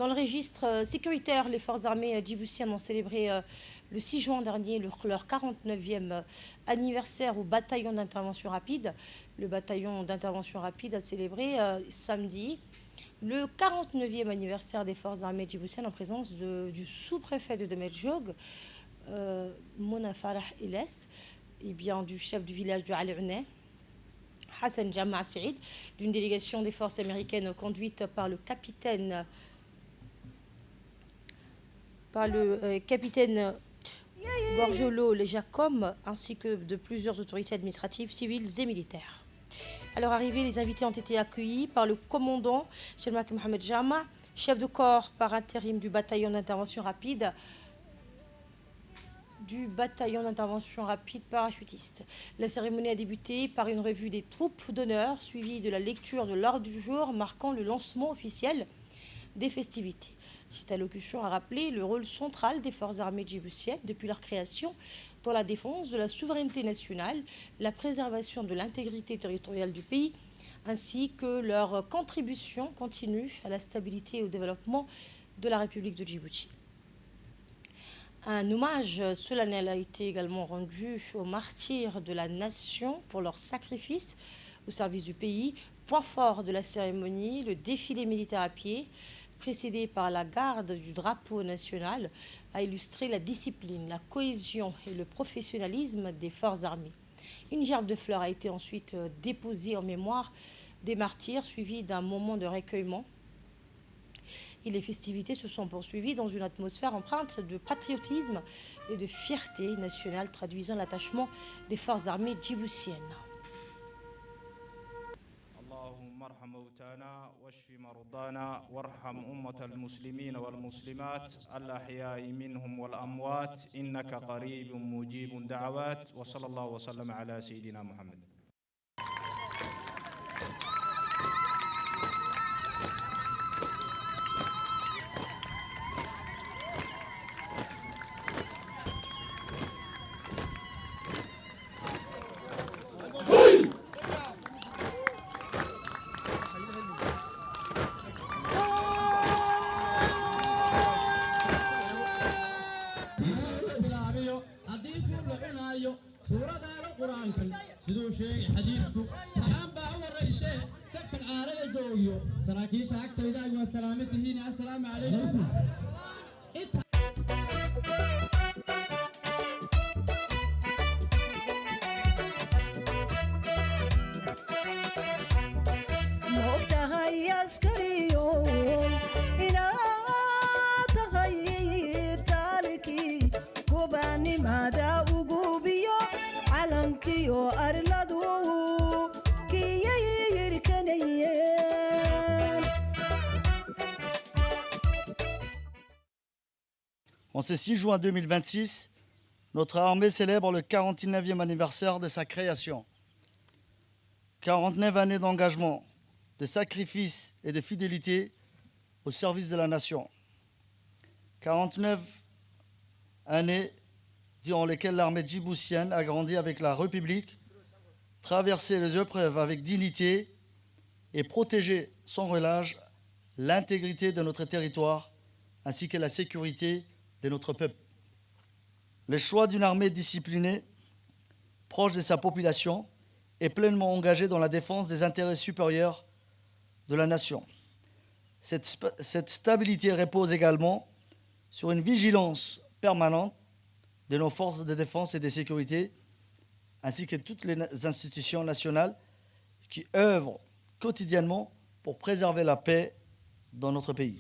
Dans le registre sécuritaire, les forces armées djiboutiennes ont célébré le 6 juin dernier leur 49e anniversaire au bataillon d'intervention rapide. Le bataillon d'intervention rapide a célébré samedi le 49e anniversaire des forces armées djiboutiennes en présence du sous-préfet de Demerjoug, Mona Farah Iles, et bien du chef du village de Al-Unay, Hassan Jama Saïd, d'une délégation des forces américaines conduite par le capitaine Gorgiolo Lejacom, ainsi que de plusieurs autorités administratives, civiles et militaires. À leur arrivée, les invités ont été accueillis par le commandant Shelmak Mohamed Jama, chef de corps par intérim du bataillon d'intervention rapide parachutiste. La cérémonie a débuté par une revue des troupes d'honneur, suivie de la lecture de l'ordre du jour marquant le lancement officiel des festivités. Cette allocution a rappelé le rôle central des forces armées djiboutiennes depuis leur création dans la défense de la souveraineté nationale, la préservation de l'intégrité territoriale du pays, ainsi que leur contribution continue à la stabilité et au développement de la République de Djibouti. Un hommage solennel a été également rendu aux martyrs de la nation pour leur sacrifice au service du pays. Point fort de la cérémonie, le défilé militaire à pied, précédé par la garde du drapeau national, a illustré la discipline, la cohésion et le professionnalisme des forces armées. Une gerbe de fleurs a été ensuite déposée en mémoire des martyrs, suivie d'un moment de recueillement. Et les festivités se sont poursuivies dans une atmosphère empreinte de patriotisme et de fierté nationale, traduisant l'attachement des forces armées djiboutiennes. اللهم ارحم موتانا واشف مرضانا وارحم أمة المسلمين والمسلمات الأحياء منهم والأموات إنك قريب مجيب دعوات وصلى الله وسلم على سيدنا محمد. En ce 6 juin 2026, notre armée célèbre le 49e anniversaire de sa création. 49 années d'engagement, de sacrifice et de fidélité au service de la nation. 49 années durant lesquelles l'armée djiboutienne a grandi avec la République, traversé les épreuves avec dignité et protégé sans relâche l'intégrité de notre territoire ainsi que la sécurité de notre peuple. Le choix d'une armée disciplinée, proche de sa population et pleinement engagée dans la défense des intérêts supérieurs de la nation. Cette stabilité repose également sur une vigilance permanente de nos forces de défense et de sécurité, ainsi que toutes les institutions nationales qui œuvrent quotidiennement pour préserver la paix dans notre pays.